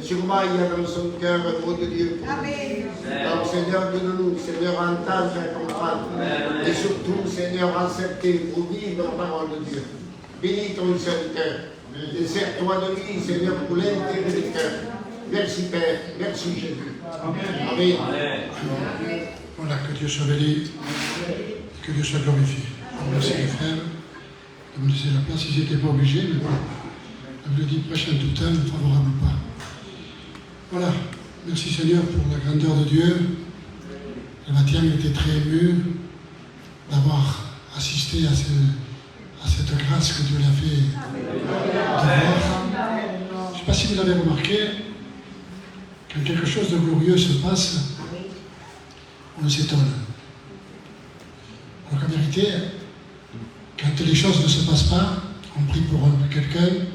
Sûrement, il y a dans son cœur un mot de Dieu pour nous. Donc, Seigneur, donne-nous, Seigneur, entendre et comprendre. Et surtout, Seigneur, accepter pour vivre la parole de Dieu. Bénis ton serviteur. Et sers-toi de lui, Seigneur, pour l'intérêt du cœur. Merci, Père. Merci, Jésus. Amen. Voilà, que Dieu soit béni, que Dieu soit glorifié. Merci les frères de me laisser la place. Ils n'étaient pas obligés, mais bon, comme je dis, prêche en tout temps, ne favorable pas. Voilà, merci Seigneur pour la grandeur de Dieu. Le matin était très ému d'avoir assisté à cette grâce que Dieu l'a fait de voir. Je ne sais pas si vous avez remarqué, quand quelque chose de glorieux se passe, on s'étonne. Alors qu'en vérité, quand les choses ne se passent pas, on prie pour quelqu'un,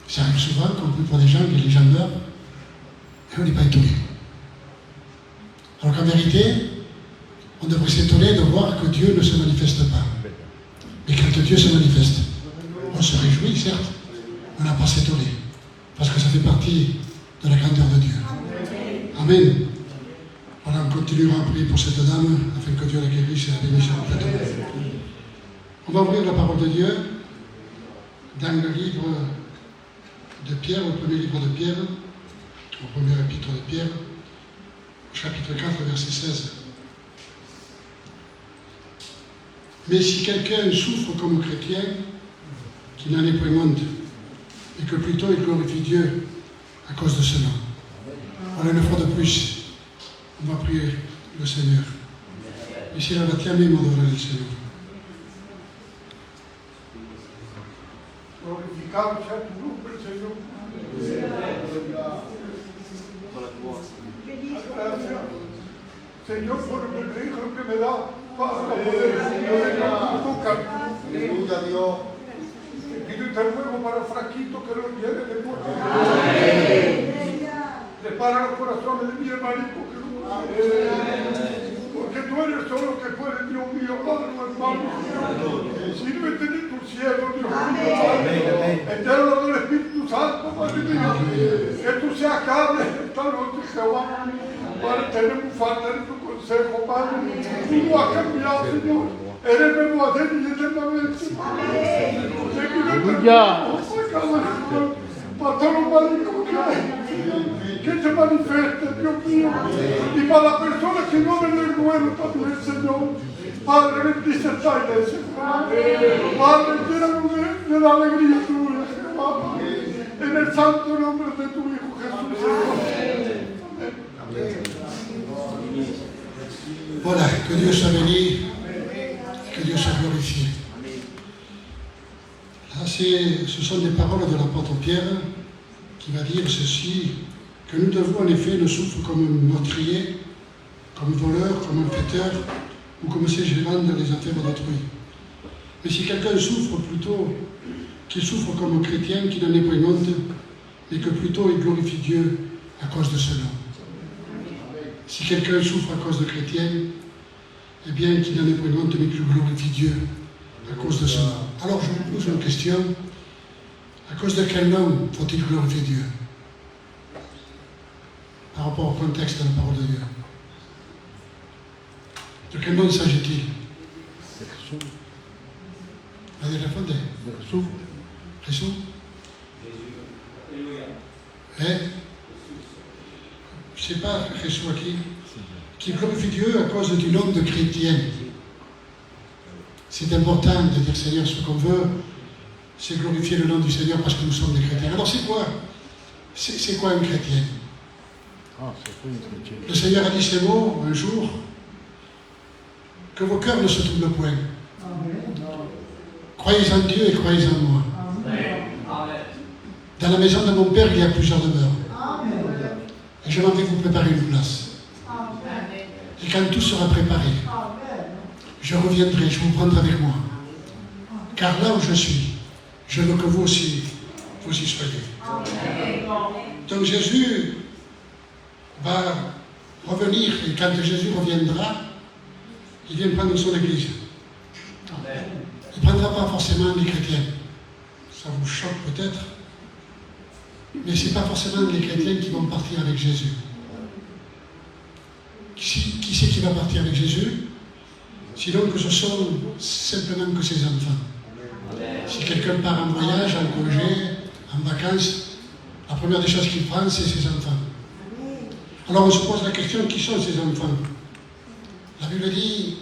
ça arrive souvent qu'on prie pour des gens, que les gens meurent, et on n'est pas étonné. Alors qu'en vérité, on devrait s'étonner de voir que Dieu ne se manifeste pas. Mais quand Dieu se manifeste, on se réjouit, certes, on n'a pas à s'étonner, parce que ça fait partie de la grandeur de Dieu. Amen. Voilà, on continuera à prier pour cette dame, afin que Dieu la guérisse et la bénisse complètement. On va ouvrir la parole de Dieu dans le livre de Pierre, au premier livre de Pierre, au premier épître de Pierre, chapitre 4, verset 16. Mais si quelqu'un souffre comme chrétien, qu'il n'en ait point honte, et que plutôt il glorifie Dieu à cause de cela. Voilà une fois de plus. On va prier le Seigneur. Et s'il va clamer, on adorer le Seigneur. Glorificado sea tu nombre, Señor. Gracias, Señor, por el privilegio que me da para poder tocar. Aleluya, Dios. Pido te ruego para Franquito que lo lleve de por Prepara los corazones de mi hermanito que lo porque tú eres solo que puedes, Dios mío, Padre, hermano. Sírvete de tu cielo, Dios mío, Padre. Eterno del Espíritu Santo, Padre mío. Que tú seas carne esta noche, Jehová. Padre, tenemos falta de tu consejo, Padre. Tú no has cambiado, Señor. Eres el mismo ayer y eternamente. Aleluya. Pastor, que se manifieste, Dios mío, y para las personas que no ven el duelo también, Señor. Padre, bendice esta iglesia, Padre, llénanos de la alegría tuya, Jehová, en el santo nombre de tu Hijo Jesús, Señor. Voilà, que Dieu soit béni, que Dieu soit glorifié. Là, ce sont des paroles de l'apôtre Pierre qui va dire ceci, que nous devons en effet ne souffrir comme un meurtrier, comme un voleur, comme un fêteur, ou comme ces gérants dans les affaires d'autrui. Mais si quelqu'un souffre plutôt, qu'il souffre comme un chrétien, qui n'en est pas honte, mais que plutôt il glorifie Dieu à cause de cela. Si quelqu'un souffre à cause de chrétien, eh bien qu'il n'en ait pas honte, mais qu'il glorifie Dieu à cause de cela. Alors je vous pose une question, à cause de quel nom faut-il glorifier Dieu par rapport au contexte de la parole de Dieu? De quel nom s'agit-il? Allez, répondez. Jésus. Hein? Je ne sais pas, Jésus à qui glorifie Dieu à cause du nom de chrétien. C'est important de dire Seigneur ce qu'on veut, c'est glorifier le nom du Seigneur parce que nous sommes des chrétiens. Alors c'est quoi? C'est quoi un chrétien? Le Seigneur a dit ces mots un jour, que vos cœurs ne se troublent point. Croyez en Dieu et croyez en moi. Dans la maison de mon Père, il y a plusieurs demeures. Et je m'en vais vous préparer une place. Et quand tout sera préparé, je reviendrai, je vous prendrai avec moi. Car là où je suis, je veux que vous aussi, vous y soyez. Donc Jésus va revenir, et quand Jésus reviendra, il vient prendre son Église. Il ne prendra pas forcément les chrétiens. Ça vous choque peut-être. Mais ce n'est pas forcément les chrétiens qui vont partir avec Jésus. Qui c'est qui va partir avec Jésus? Sinon que ce sont simplement que ses enfants. Si quelqu'un part en voyage, en congé, en vacances, la première des choses qu'il prend, c'est ses enfants. Alors on se pose la question, qui sont ces enfants? La Bible dit,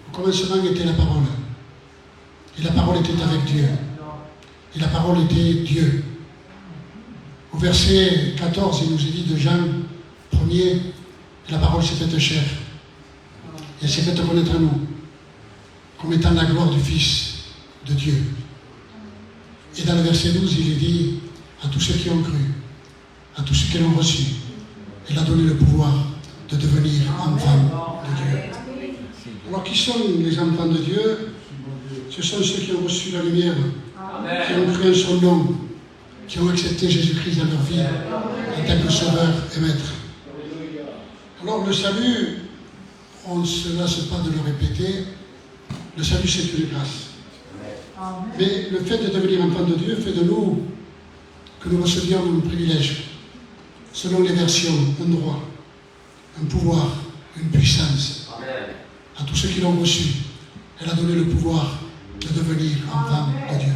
au commencement était la parole. Et la parole était avec Dieu. Et la parole était Dieu. Au verset 14, il nous est dit de Jean 1er, la parole s'est faite chair. Et elle s'est faite connaître à nous, comme étant la gloire du Fils de Dieu. Et dans le verset 12, il est dit à tous ceux qui ont cru, à tous ceux qui l'ont reçu, il a donné le pouvoir de devenir enfants de Dieu. Alors qui sont les enfants de Dieu? Ce sont ceux qui ont reçu la lumière, qui ont cru en son nom, qui ont accepté Jésus-Christ dans leur vie en tant que sauveur et maître. Alors le salut, on ne se lasse pas de le répéter, le salut c'est une grâce. Mais le fait de devenir enfant de Dieu fait de nous que nous recevions un privilège, selon les versions, un droit, un pouvoir, une puissance. À tous ceux qui l'ont reçu, elle a donné le pouvoir de devenir enfant de Dieu.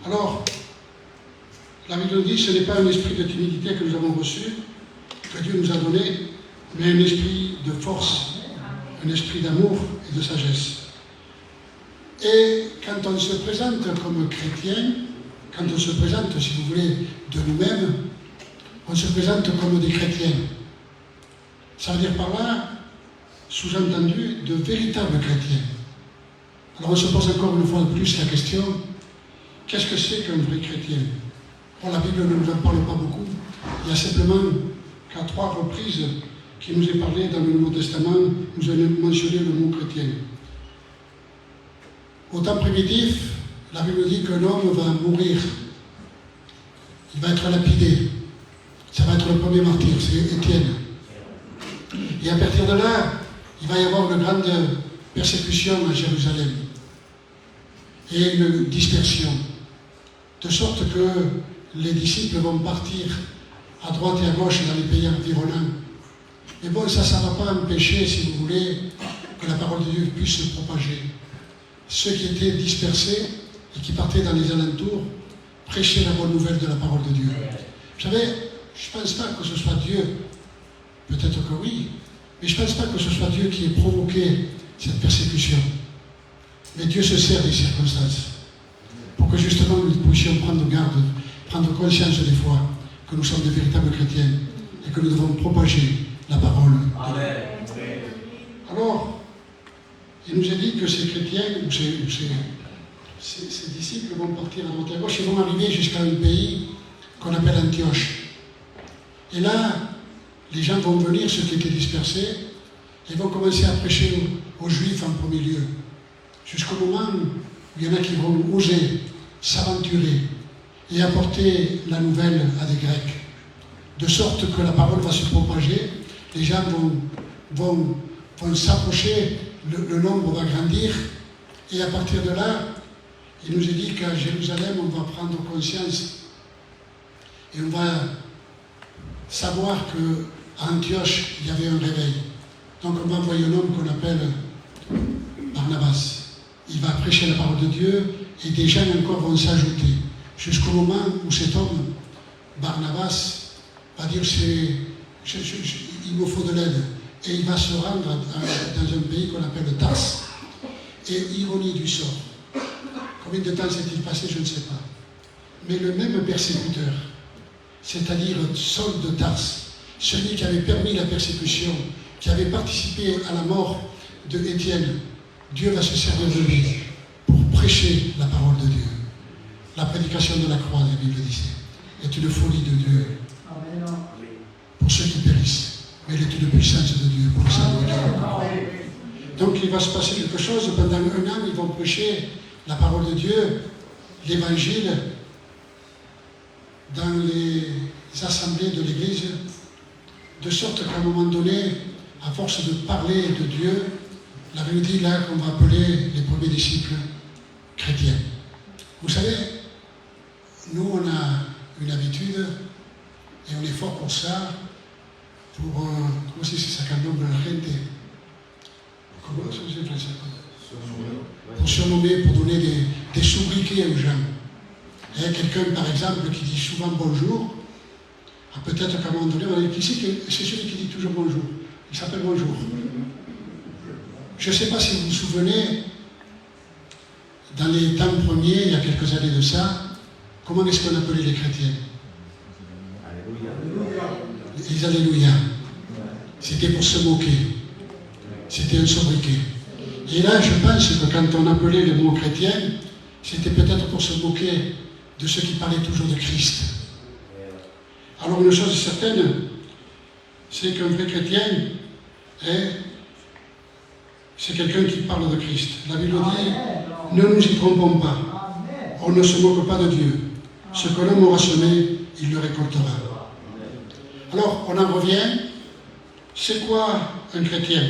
Alors, la Bible dit, ce n'est pas un esprit de timidité que nous avons reçu, que Dieu nous a donné, mais un esprit de force, un esprit d'amour et de sagesse. Et quand on se présente comme chrétien, quand on se présente, si vous voulez, de nous-mêmes, on se présente comme des chrétiens. Ça veut dire par là, sous-entendu, de véritables chrétiens. Alors on se pose encore une fois de plus la question, qu'est-ce que c'est qu'un vrai chrétien? La Bible ne nous en parle pas beaucoup. Il y a simplement qu'à 3 reprises qu'il nous est parlé dans le Nouveau Testament, nous avons mentionné le mot chrétien. Au temps primitif, la Bible dit qu'un homme va mourir. Il va être lapidé. Ça va être le premier martyr, c'est Étienne. Et à partir de là, il va y avoir une grande persécution à Jérusalem. Et une dispersion. De sorte que les disciples vont partir à droite et à gauche dans les pays environnants. Mais bon, ça ne va pas empêcher, si vous voulez, que la parole de Dieu puisse se propager. Ceux qui étaient dispersés et qui partaient dans les alentours prêchaient la bonne nouvelle de la parole de Dieu. Vous savez, je ne pense pas que ce soit Dieu, peut-être que oui, mais je ne pense pas que ce soit Dieu qui ait provoqué cette persécution. Mais Dieu se sert des circonstances pour que justement nous puissions prendre garde, prendre conscience des fois que nous sommes de véritables chrétiens et que nous devons propager la parole de Dieu. Alors, il nous est dit que ces chrétiens, ou ces disciples vont partir à droite et à gauche et vont arriver jusqu'à un pays qu'on appelle Antioche. Et là, les gens vont venir, ceux qui étaient dispersés, et vont commencer à prêcher aux Juifs en premier lieu. Jusqu'au moment où il y en a qui vont oser s'aventurer et apporter la nouvelle à des Grecs. De sorte que la parole va se propager, les gens vont s'approcher, le nombre va grandir, et à partir de là, il nous est dit qu'à Jérusalem, on va prendre conscience et on va savoir qu'à Antioche, il y avait un réveil. Donc on va envoyer un homme qu'on appelle Barnabas. Il va prêcher la parole de Dieu et des gens encore vont s'ajouter. Jusqu'au moment où cet homme, Barnabas, va dire il me faut de l'aide. Et il va se rendre dans un pays qu'on appelle Tars. Et ironie du sort. Combien de temps s'est-il passé, je ne sais pas. Mais le même persécuteur, c'est-à-dire Saul de Tars, celui qui avait permis la persécution, qui avait participé à la mort de Étienne, Dieu va se servir de lui pour prêcher la parole de Dieu. La prédication de la croix, la Bible disait, est une folie de Dieu pour ceux qui périssent, mais elle est une puissance de Dieu pour le salut de Dieu. Donc il va se passer quelque chose, pendant 1 an, ils vont prêcher la parole de Dieu, l'évangile, dans les assemblées de l'Église, de sorte qu'à un moment donné, à force de parler de Dieu, la Bible dit là qu'on va appeler les premiers disciples chrétiens. Vous savez, nous on a une habitude, et on est fort pour ça, pour, comment c'est ça quand nombre la gente, comment c'est français, pour surnommer, pour donner des sobriquets aux gens. Quelqu'un par exemple qui dit souvent bonjour, peut-être qu'à un moment donné, on va dire qui c'est celui qui dit toujours bonjour. Il s'appelle bonjour. Je ne sais pas si vous vous souvenez, dans les temps premiers, il y a quelques années de ça, comment est-ce qu'on appelait les chrétiens? Les Alléluia. C'était pour se moquer. C'était un sobriquet. Et là, je pense que quand on appelait les mots chrétiens, c'était peut-être pour se moquer de ceux qui parlaient toujours de Christ. Alors une chose est certaine, c'est qu'un vrai chrétien, c'est quelqu'un qui parle de Christ. La Bible dit, ne nous y trompons pas. On ne se moque pas de Dieu. Ce que l'homme aura semé, il le récoltera. Alors, on en revient. C'est quoi un chrétien?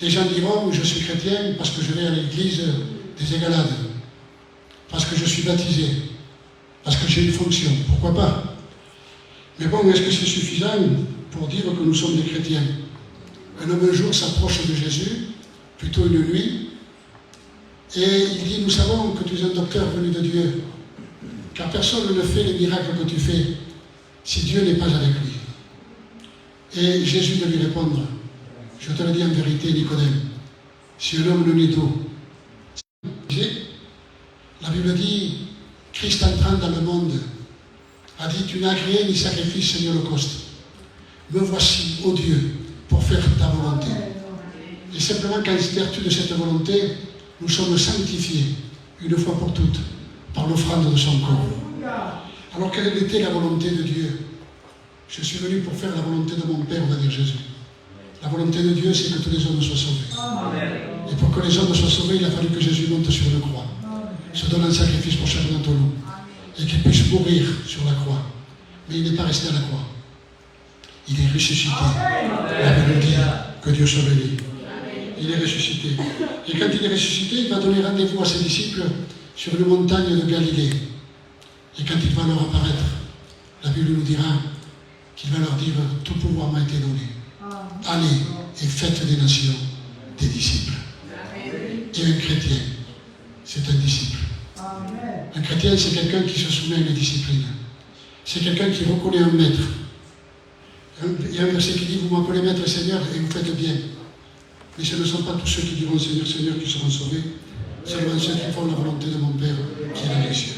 Des gens diront, je suis chrétien parce que je vais à l'église des Égalades, parce que je suis baptisé, parce que j'ai une fonction. Pourquoi pas? Mais bon, est-ce que c'est suffisant pour dire que nous sommes des chrétiens? Un homme un jour s'approche de Jésus, plutôt une nuit, et il dit, nous savons que tu es un docteur venu de Dieu, car personne ne fait les miracles que tu fais si Dieu n'est pas avec lui. Et Jésus de lui répondre, je te le dis en vérité, Nicodème, si un homme ne naît d'eau, la Bible dit, Christ entrant dans le monde, a dit, tu n'as créé ni sacrifice ni holocauste. Me voici, ô Dieu, pour faire ta volonté. Et simplement qu'en vertu de cette volonté, nous sommes sanctifiés, une fois pour toutes, par l'offrande de son corps. Alors quelle était la volonté de Dieu? Je suis venu pour faire la volonté de mon Père, va dire Jésus. La volonté de Dieu, c'est que tous les hommes soient sauvés. Amen. Et pour que les hommes soient sauvés, il a fallu que Jésus monte sur une croix, se donne un sacrifice pour chacun d'entre nous, et qu'il puisse mourir sur la croix. Mais il n'est pas resté à la croix. Il est ressuscité. La Bible dit que Dieu soit béni. Il est ressuscité. Et quand il est ressuscité, il va donner rendez-vous à ses disciples sur une montagne de Galilée. Et quand il va leur apparaître, la Bible nous dira qu'il va leur dire « Tout pouvoir m'a été donné. Allez et faites des nations des disciples. » Et un chrétien, c'est un disciple. Un chrétien, c'est quelqu'un qui se soumet à une discipline. C'est quelqu'un qui reconnaît un maître. Il y a un verset qui dit « Vous m'appelez maître et Seigneur et vous faites bien. » Mais ce ne sont pas tous ceux qui diront « Seigneur, Seigneur » qui seront sauvés. Seulement ceux qui font la volonté de mon Père qui est dans les cieux.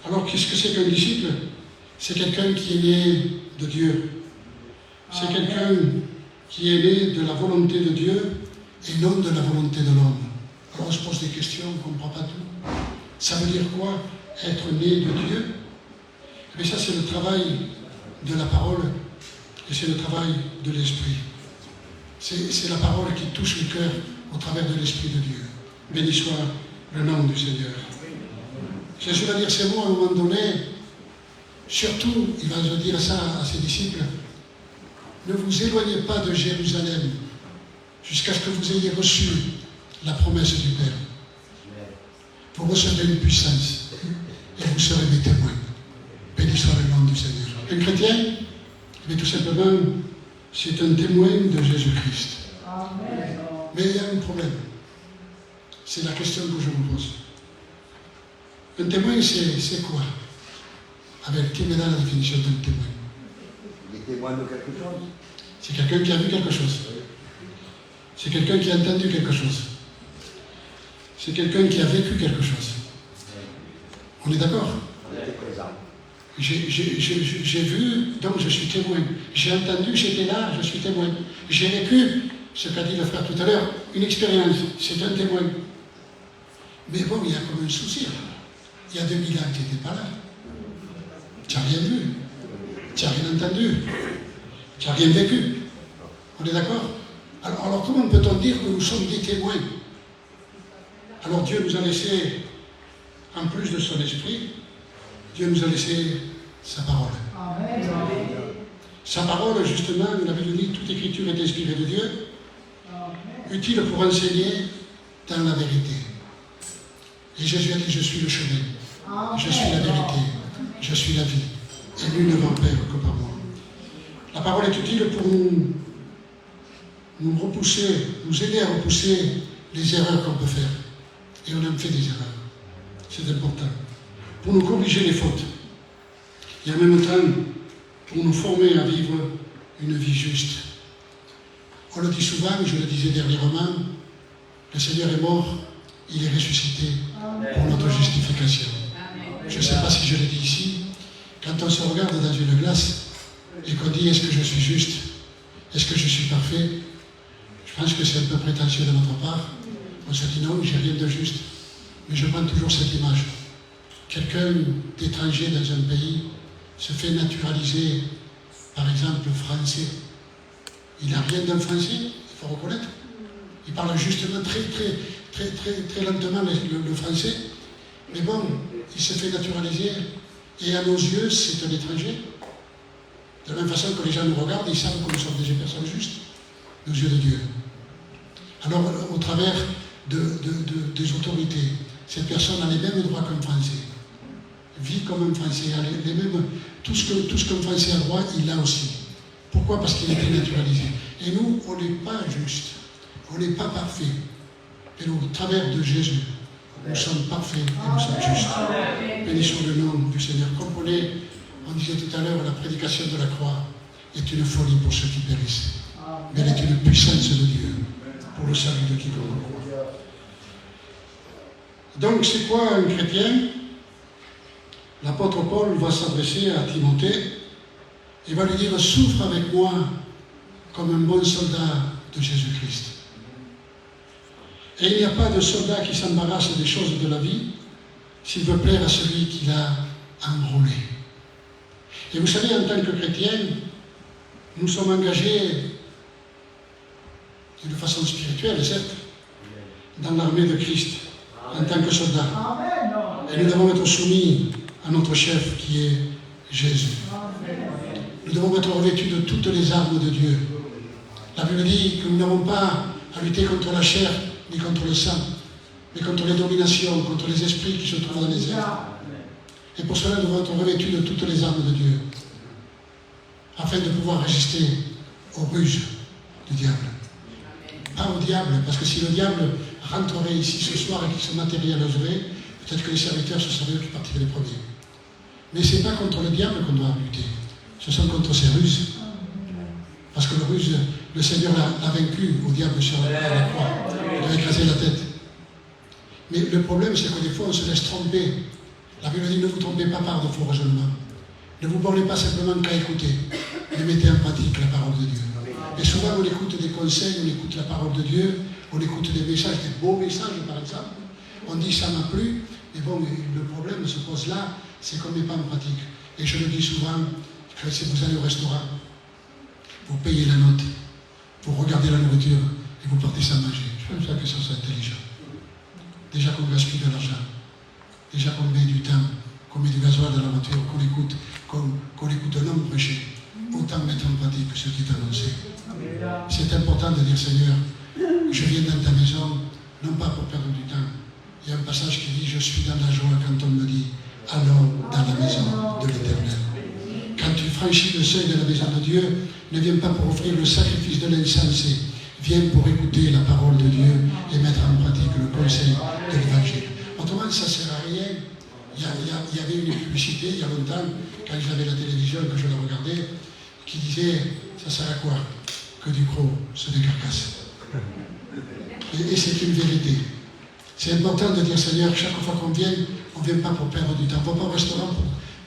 Alors, qu'est-ce que c'est qu'un disciple? C'est quelqu'un qui est né de Dieu. C'est quelqu'un qui est né de la volonté de Dieu et non de la volonté de l'homme. Alors, on se pose des questions, on ne comprend pas tout. Ça veut dire quoi, être né de Dieu? Mais ça, c'est le travail de la parole et c'est le travail de l'esprit. C'est la parole qui touche le cœur au travers de l'esprit de Dieu. Béni soit le nom du Seigneur. Jésus va dire ces mots à un moment donné. Surtout, il va dire ça à ses disciples. Ne vous éloignez pas de Jérusalem jusqu'à ce que vous ayez reçu la promesse du Père. Vous recevrez une puissance et vous serez mes témoins. Béni soit le nom du Seigneur. Un chrétien, mais tout simplement, c'est un témoin de Jésus-Christ. Mais il y a un problème. C'est la question que je vous pose. Un témoin, c'est quoi? Avec qui me donne la définition d'un témoin? Il est témoin de quelque chose. C'est quelqu'un qui a vu quelque chose. C'est quelqu'un qui a entendu quelque chose. C'est quelqu'un qui a vécu quelque chose. On est d'accord? On était présent. J'ai vu, donc je suis témoin. J'ai entendu, j'étais là, je suis témoin. J'ai vécu, ce qu'a dit le frère tout à l'heure, une expérience, c'est un témoin. Mais bon, il y a comme un souci. Il y a 2000 ans qui n'étaient pas là. Tu n'as rien vu. Tu n'as rien entendu. Tu n'as rien vécu. On est d'accord? Alors comment peut-on dire que nous sommes des témoins? Alors Dieu nous a laissé, en plus de son esprit, Dieu nous a laissé sa parole. Amen. Sa parole, justement, la Bible dit, toute écriture est inspirée de Dieu, utile pour enseigner dans la vérité. Et Jésus a dit, je suis le chemin, je suis la vérité, je suis la vie, et nul ne m'empêche que par moi. La parole est utile pour nous repousser, nous aider à repousser les erreurs qu'on peut faire. Et on en fait des erreurs. C'est important. Pour nous corriger les fautes. Et en même temps, pour nous former à vivre une vie juste. On le dit souvent, je le disais dernièrement, le Seigneur est mort, il est ressuscité pour notre justification. Je ne sais pas si je l'ai dit ici, quand on se regarde dans une glace et qu'on dit est-ce que je suis juste, est-ce que je suis parfait, je pense que c'est un peu prétentieux de notre part. On se dit non, j'ai rien de juste. Mais je prends toujours cette image. Quelqu'un d'étranger dans un pays se fait naturaliser, par exemple, français. Il n'a rien d'un français, il faut reconnaître. Il parle justement très lentement le français. Mais bon, il se fait naturaliser. Et à nos yeux, c'est un étranger. De la même façon que les gens nous regardent, ils savent que nous sommes des personnes justes, aux yeux de Dieu. Alors, au travers des autorités, cette personne a les mêmes droits qu'un Français. Vit comme un Français, a les mêmes, tout ce qu'un Français a droit, il l'a aussi. Pourquoi? Parce qu'il a été naturalisé. Et nous, on n'est pas juste, on n'est pas parfait. Et au travers de Jésus, nous sommes parfaits et nous sommes justes. Bénissons le nom du Seigneur. Comprenez, on disait tout à l'heure, la prédication de la croix est une folie pour ceux qui périssent. Mais elle est une puissance de Dieu pour le salut de quiconque. Donc, c'est quoi un chrétien? L'apôtre Paul va s'adresser à Timothée et va lui dire « Souffre avec moi comme un bon soldat de Jésus-Christ ». Et il n'y a pas de soldat qui s'embarrasse des choses de la vie s'il veut plaire à celui qui l'a enrôlé. Et vous savez, en tant que chrétiens, nous sommes engagés d'une façon spirituelle, certes, dans l'armée de Christ, en tant que soldats. Et nous devons être soumis à notre chef qui est Jésus. Nous devons être revêtus de toutes les armes de Dieu. La Bible dit que nous n'avons pas à lutter contre la chair ni contre le sang, mais contre les dominations, contre les esprits qui se trouvent dans les airs. Et pour cela, nous devons être revêtus de toutes les armes de Dieu, afin de pouvoir résister aux ruses du diable. Pas au diable, parce que si le diable rentrerait ici ce soir et qu'il se matérialiserait, peut-être que les serviteurs, ce seraient eux qui partiraient les premiers. Mais ce n'est pas contre le diable qu'on doit lutter, ce sont contre ses ruses. Parce que le Seigneur l'a vaincu au diable sur la croix, il a écrasé la tête. Mais le problème, c'est que des fois, on se laisse tromper. La Bible dit, ne vous trompez pas par de faux raisonnements. Ne vous bornez pas simplement qu'à écouter, mais mettez en pratique la parole de Dieu. Et souvent, on écoute des conseils, on écoute la parole de Dieu, on écoute des messages, des beaux messages, par exemple. On dit, ça m'a plu, mais bon, le problème se pose là, c'est qu'on ne met pas en pratique. Et je le dis souvent, que si vous allez au restaurant, vous payez la note, vous regardez la nourriture et vous partez sans manger. Je pense pas que ça soit intelligent. Déjà qu'on gaspille de l'argent, déjà qu'on met du temps, qu'on met du gasoil dans la voiture, qu'on écoute un homme prêcher, autant mettre en pratique ce qui est annoncé. C'est important de dire, Seigneur, je viens dans ta maison, non pas pour perdre du temps. Il y a un passage qui dit, je suis dans la joie quand on me dit, allons dans la maison de l'Éternel. Quand tu franchis le seuil de la maison de Dieu, ne viens pas pour offrir le sacrifice de l'insensé. Viens pour écouter la parole de Dieu et mettre en pratique le conseil de l'Évangile. Autrement, ça ne sert à rien. Il y avait une publicité il y a longtemps, quand j'avais la télévision, que je la regardais, qui disait, ça sert à quoi? Que du gros, ce des carcasses. Et c'est une vérité. C'est important de dire, Seigneur, chaque fois qu'on vient, on ne vient pas pour perdre du temps. On ne va pas au restaurant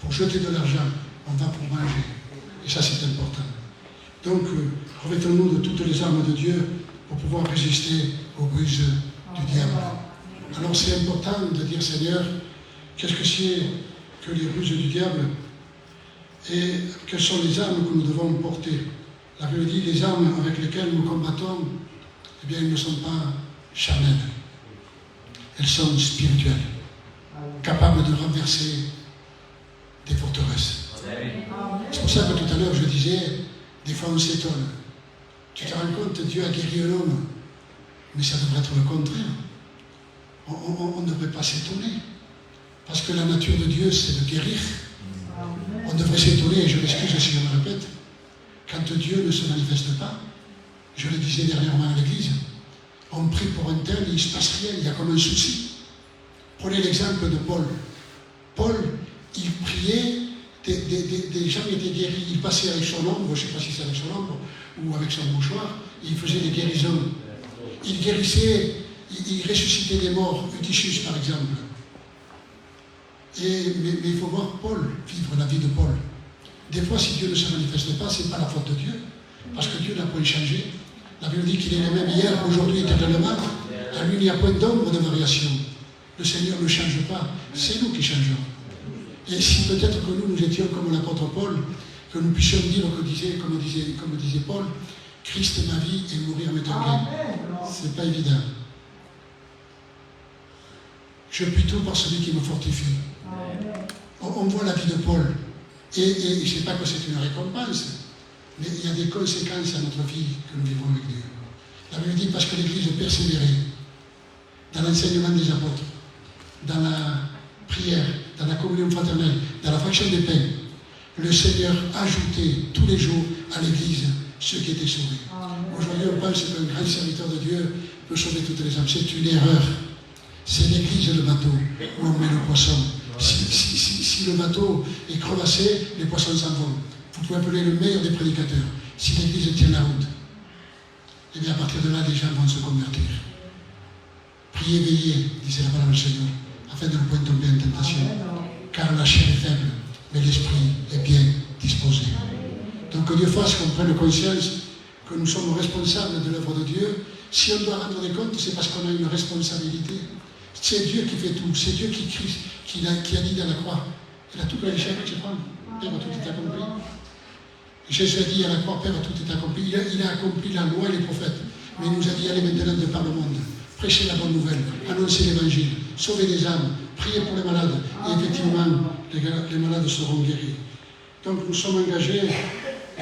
pour jeter de l'argent. On va pour manger. Et ça, c'est important. Donc, revêtons-nous de toutes les armes de Dieu pour pouvoir résister aux ruses du diable. Alors, c'est important de dire, Seigneur, qu'est-ce que c'est que les ruses du diable et quelles sont les armes que nous devons porter. La Bible dit, les armes avec lesquelles nous combattons, eh bien, elles ne sont pas charnelles. Elles sont spirituelles, capables de renverser des forteresses. C'est pour ça que tout à l'heure je disais, des fois on s'étonne. Tu te rends compte, Dieu a guéri un homme, mais ça devrait être le contraire. On ne devrait pas s'étonner, parce que la nature de Dieu c'est de guérir. On devrait s'étonner, et je m'excuse si je me répète, quand Dieu ne se manifeste pas, je le disais dernièrement à l'église, on prie pour un tel, il ne se passe rien, il y a comme un souci. Prenez l'exemple de Paul. Paul, il priait, des gens étaient guéris, il passait avec son ombre, je ne sais pas si c'est avec son ombre ou avec son mouchoir, il faisait des guérisons. Il guérissait, il ressuscitait des morts, Eutychus par exemple. Mais il faut voir Paul, vivre la vie de Paul. Des fois, si Dieu ne se manifeste pas, ce n'est pas la faute de Dieu, parce que Dieu n'a point changé. La Bible dit qu'il est le même hier, aujourd'hui, éternellement. À lui, il n'y a point d'ombre de variation. Le Seigneur ne change pas, c'est nous qui changeons. Et si peut-être que nous étions comme l'apôtre Paul, que nous puissions dire, comme disait Paul, Christ est ma vie et mourir m'est un gain. Ce n'est pas évident. Je puis tout par celui qui me fortifie. On voit la vie de Paul. Et je ne sais pas que c'est une récompense, mais il y a des conséquences à notre vie que nous vivons avec Dieu. La Bible dit parce que l'Église persévérait dans l'enseignement des apôtres, dans la prière, dans la communion fraternelle, dans la fraction des pains, le Seigneur ajoutait tous les jours à l'Église ceux qui étaient sauvés. Aujourd'hui, on pense qu'un grand serviteur de Dieu peut sauver toutes les âmes. C'est une erreur. C'est l'Église le bateau où on met le poisson. Si le bateau est crevassé, les poissons s'en vont. Vous pouvez appeler le meilleur des prédicateurs. Si l'Église tient la route, et bien à partir de là, les gens vont se convertir. Priez, veillez, disait la parole du Seigneur, afin de ne pas tomber en tentation. Car la chair est faible, mais l'esprit est bien disposé. Donc que Dieu fasse qu'on prenne conscience que nous sommes responsables de l'œuvre de Dieu. Si on doit rendre des comptes, c'est parce qu'on a une responsabilité. C'est Dieu qui fait tout, c'est Dieu qui a dit dans la croix. Il a tout pris, je prends. Père, tout est accompli. Jésus a dit à la croix, Père, tout est accompli. Il a accompli la loi et les prophètes. Mais il nous a dit, allez maintenant de par le monde, prêchez la bonne nouvelle, annoncez l'évangile, sauvez les âmes, priez pour les malades. Et effectivement, les malades seront guéris. Donc nous sommes engagés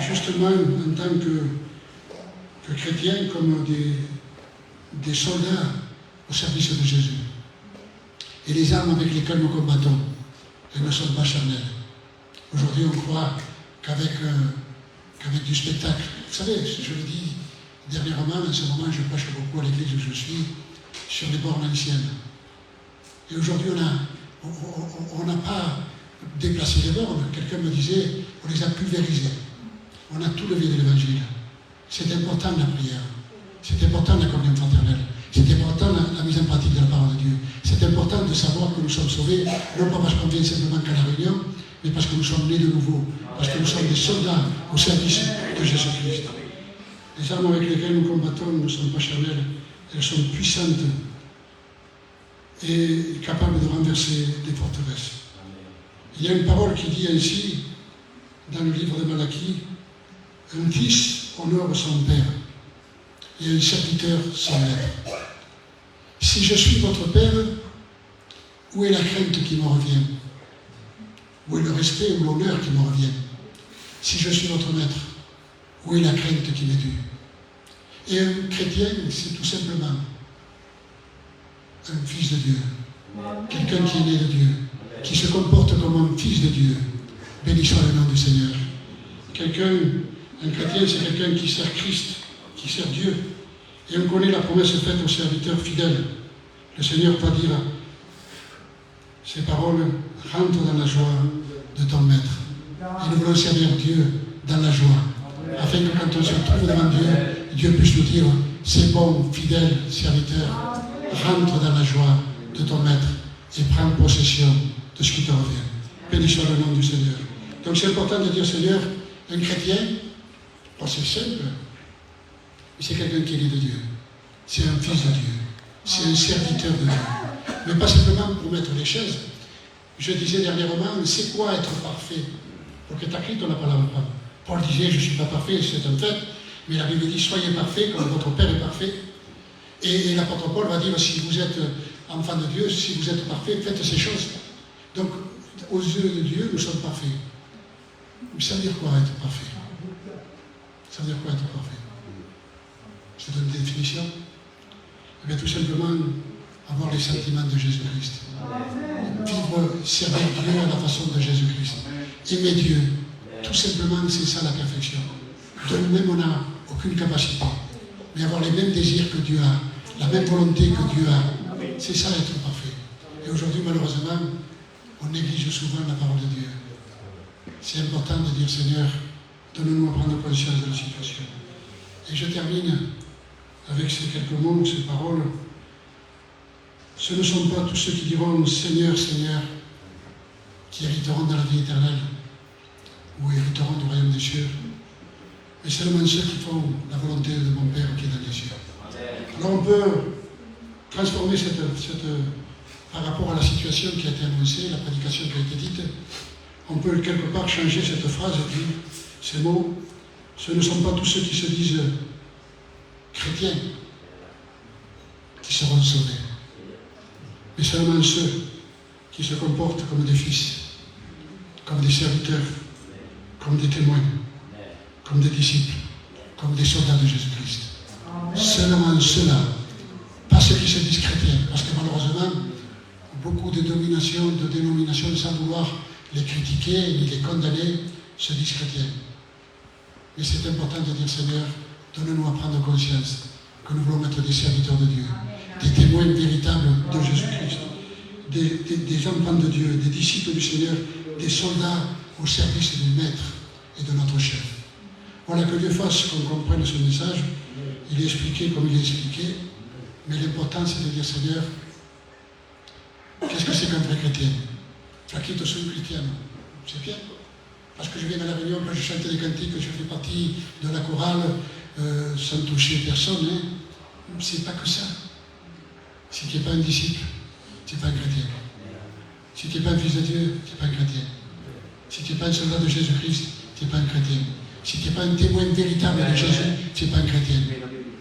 justement en tant que chrétiens comme des soldats au service de Jésus. Et les armes avec lesquelles nous combattons, elles ne sont pas charnelles. Aujourd'hui, on croit qu'avec du spectacle. Vous savez, je le dis dernièrement, en ce moment, je prêche beaucoup à l'église où je suis, sur les bornes anciennes. Et aujourd'hui, on n'a pas déplacé les bornes. Quelqu'un me disait, on les a pulvérisées. On a tout levé de l'évangile. C'est important la prière. C'est important la communion fraternelle. C'est important la mise en pratique de la parole de Dieu. C'est important de savoir que nous sommes sauvés, non pas parce qu'on vient simplement qu'à la réunion, mais parce que nous sommes nés de nouveau, parce que nous sommes des soldats au service de Jésus-Christ. Les armes avec lesquelles nous combattons ne sont pas charnelles, elles sont puissantes et capables de renverser des forteresses. Il y a une parole qui dit ainsi, dans le livre de Malachie, un fils honore son père et un serviteur son maître. Si je suis votre père, où est la crainte qui me revient? Où est le respect ou l'honneur qui me revient? Si je suis votre maître, où est la crainte qui m'est due? Et un chrétien, c'est tout simplement un fils de Dieu, quelqu'un qui est né de Dieu, qui se comporte comme un fils de Dieu. Béni soit le nom du Seigneur. Un chrétien, c'est quelqu'un qui sert Christ, qui sert Dieu. Et on connaît la promesse faite aux serviteurs fidèles. Le Seigneur va dire ces paroles, rentre dans la joie de ton maître. Et nous voulons servir Dieu dans la joie, afin que quand on se retrouve devant Dieu, Dieu puisse nous dire, c'est bon, fidèle serviteur, rentre dans la joie de ton maître et prends possession de ce qui te revient. Béni soit le nom du Seigneur. Donc c'est important de dire, Seigneur, un chrétien, c'est simple, mais c'est quelqu'un qui est né de Dieu. C'est un fils de Dieu. C'est un serviteur de Dieu. Mais pas simplement pour mettre les chaises. Je disais dernièrement, c'est quoi être parfait? Pour que tu as écrit, on n'a pas la parole. Paul disait, je ne suis pas parfait, c'est un fait, mais la Bible dit, soyez parfaits comme votre Père est parfait. Et l'apôtre Paul va dire, si vous êtes enfant de Dieu, si vous êtes parfait, faites ces choses. Donc, aux yeux de Dieu, nous sommes parfaits. Mais ça veut dire quoi être parfait? Ça veut dire quoi être parfait? Je te donne une définition. Eh bien, tout simplement, avoir les sentiments de Jésus-Christ. Vivre, servir Dieu à la façon de Jésus-Christ. Aimer Dieu. Tout simplement, c'est ça la perfection. De nous-mêmes, on n'a aucune capacité. Mais avoir les mêmes désirs que Dieu a, la même volonté que Dieu a, c'est ça être parfait. Et aujourd'hui, malheureusement, on néglige souvent la parole de Dieu. C'est important de dire, Seigneur, donne-nous à prendre conscience de la situation. Et je termine avec ces quelques mots, ces paroles. Ce ne sont pas tous ceux qui diront Seigneur, Seigneur, qui hériteront de la vie éternelle ou hériteront du royaume des cieux, mais seulement ceux qui font la volonté de mon Père qui est dans les cieux. Alors on peut transformer par rapport à la situation qui a été annoncée, la prédication qui a été dite, on peut quelque part changer cette phrase et dire ces mots. Ce ne sont pas tous ceux qui se disent chrétiens qui seront sauvés, mais seulement ceux qui se comportent comme des fils, comme des serviteurs, comme des témoins, comme des disciples, comme des soldats de Jésus-Christ. Seulement ceux-là, pas ceux qui se disent chrétiens, parce que malheureusement, beaucoup de dénominations, sans vouloir les critiquer ni les condamner, se disent chrétiens. Mais c'est important de dire, Seigneur, donne-nous à prendre conscience que nous voulons être des serviteurs de Dieu, des témoins véritables de Jésus-Christ, des enfants de Dieu, des disciples du Seigneur, des soldats au service du Maître et de notre chef. Voilà, que Dieu fasse qu'on comprenne ce message. Il est expliqué comme il est expliqué, mais l'important c'est de dire, Seigneur, qu'est-ce que c'est qu'un vrai chrétien? Flaquito soy cristiano. C'est bien. Parce que je viens à la réunion, que je chante des cantiques, que je fais partie de la chorale, sans toucher personne. Hein. C'est pas que ça. Si tu n'es pas un disciple, tu n'es pas un chrétien. Si tu n'es pas un fils de Dieu, tu n'es pas un chrétien. Si tu n'es pas un soldat de Jésus-Christ, tu n'es pas un chrétien. Si tu n'es pas un témoin véritable de Jésus, tu n'es pas un chrétien.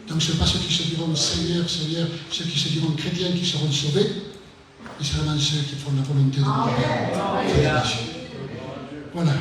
Donc ce n'est pas ceux qui se diront Seigneur, Seigneur, ceux qui se diront chrétiens qui seront sauvés, mais seulement ceux qui font la volonté de Dieu. Voilà.